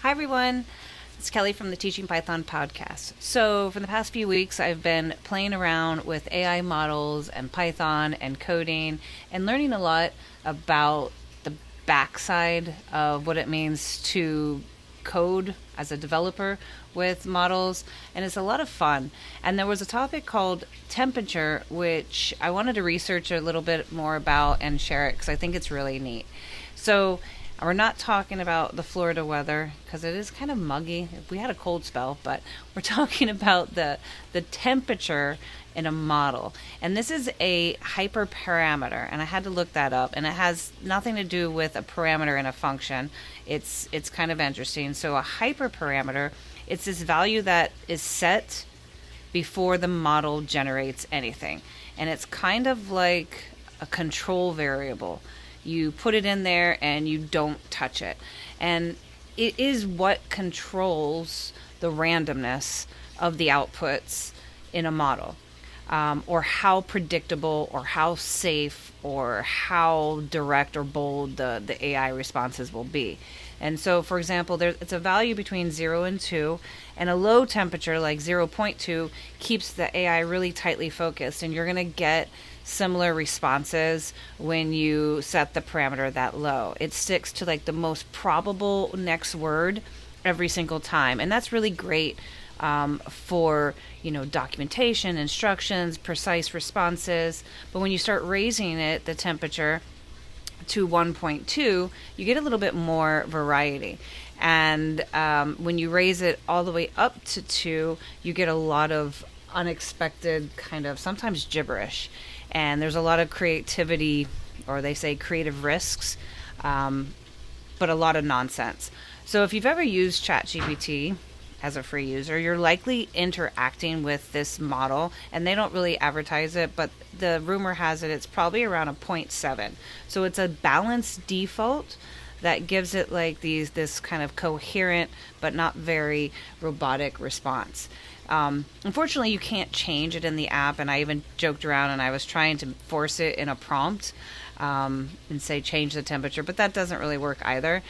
Hi, everyone. It's Kelly from the Teaching Python podcast. So, for the past few weeks, I've been playing around with AI models and Python and coding and learning a lot about the backside of what it means to code as a developer with models. And it's a lot of fun. And there was a topic called temperature, which I wanted to research a little bit more about and share it because I think it's really neat. So, we're not talking about the Florida weather because it is kind of muggy. We had a cold spell, but we're talking about the temperature in a model. And this is a hyperparameter, and I had to look that up. And it has nothing to do with a parameter in a function. It's kind of interesting. So a hyperparameter, it's this value that is set before the model generates anything, and it's kind of like a control variable. You put it in there and you don't touch it. And it is what controls the randomness of the outputs in a model, or how predictable or how safe or how direct or bold the AI responses will be. And so, for example, it's a value between 0 and 2, and a low temperature like 0.2 keeps the AI really tightly focused, and you're going to get similar responses when you set the parameter that low. It sticks to like the most probable next word every single time, and that's really great for documentation, instructions, precise responses. But when you start raising the temperature to 1.2, you get a little bit more variety. And when you raise it all the way up to 2, you get a lot of unexpected kind of sometimes gibberish. And there's a lot of creativity, or they say creative risks, but a lot of nonsense. So if you've ever used ChatGPT as a free user, you're likely interacting with this model, and they don't really advertise it, but the rumor has it it's probably around a 0.7. So it's a balanced default that gives it like this kind of coherent but not very robotic response. Unfortunately, you can't change it in the app, and I even joked around and I was trying to force it in a prompt and say change the temperature, but that doesn't really work either.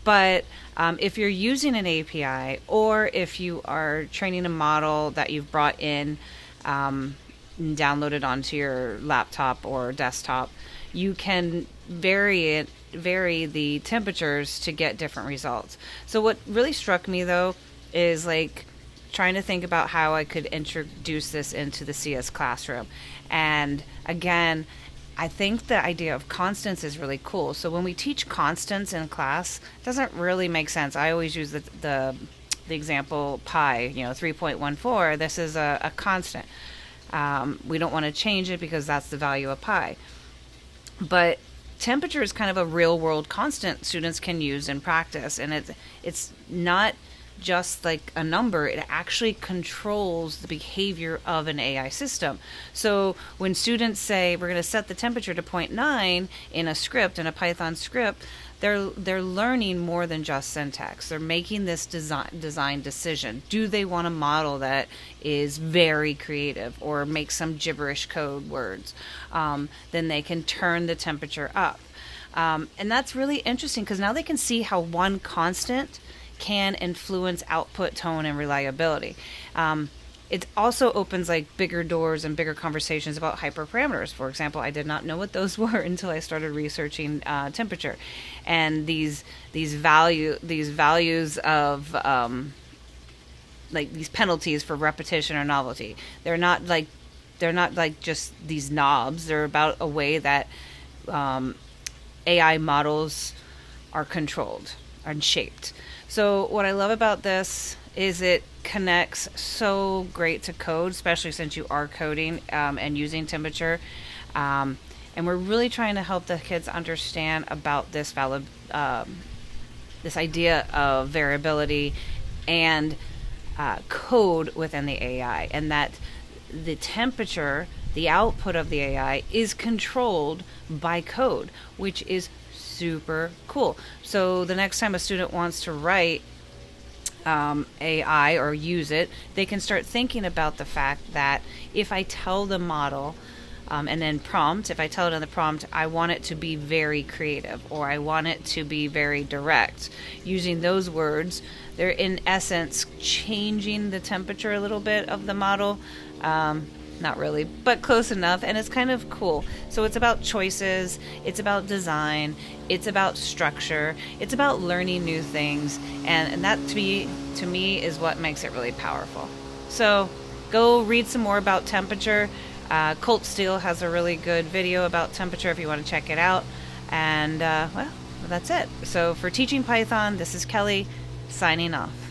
But if you're using an API, or if you are training a model that you've brought in and downloaded onto your laptop or desktop, you can vary the temperatures to get different results. So what really struck me though is like trying to think about how I could introduce this into the CS classroom. And again, I think the idea of constants is really cool. So when we teach constants in class, it doesn't really make sense. I always use the example pi, 3.14. This is a constant. We don't want to change it because that's the value of pi. But temperature is kind of a real world constant students can use in practice, and it's not just like a number. It actually controls the behavior of an AI system. So when students say we're going to set the temperature to 0.9 in a script, in a Python script, they're learning more than just syntax. They're making this design decision. Do they want a model that is very creative or make some gibberish code words? Then they can turn the temperature up. And that's really interesting because now they can see how one constant can influence output, tone, and reliability. It also opens like bigger doors and bigger conversations about hyperparameters. For example, I did not know what those were until I started researching temperature, and these values of like these penalties for repetition or novelty. They're not like just these knobs. They're about a way that AI models are controlled and shaped. So what I love about this is it connects so great to code, especially since you are coding and using temperature. And we're really trying to help the kids understand about this this idea of variability and code within the AI, and that the temperature, the output of the AI, is controlled by code, which is super cool. So the next time a student wants to write AI or use it, they can start thinking about the fact that if I tell the model And then prompt, if I tell it in the prompt, I want it to be very creative, or I want it to be very direct. Using those words, they're in essence changing the temperature a little bit of the model. Not really, but close enough, and it's kind of cool. So it's about choices, it's about design, it's about structure, it's about learning new things, and that to me is what makes it really powerful. So go read some more about temperature. Colt Steele has a really good video about temperature if you want to check it out. And well, that's it. So for Teaching Python, this is Kelly signing off.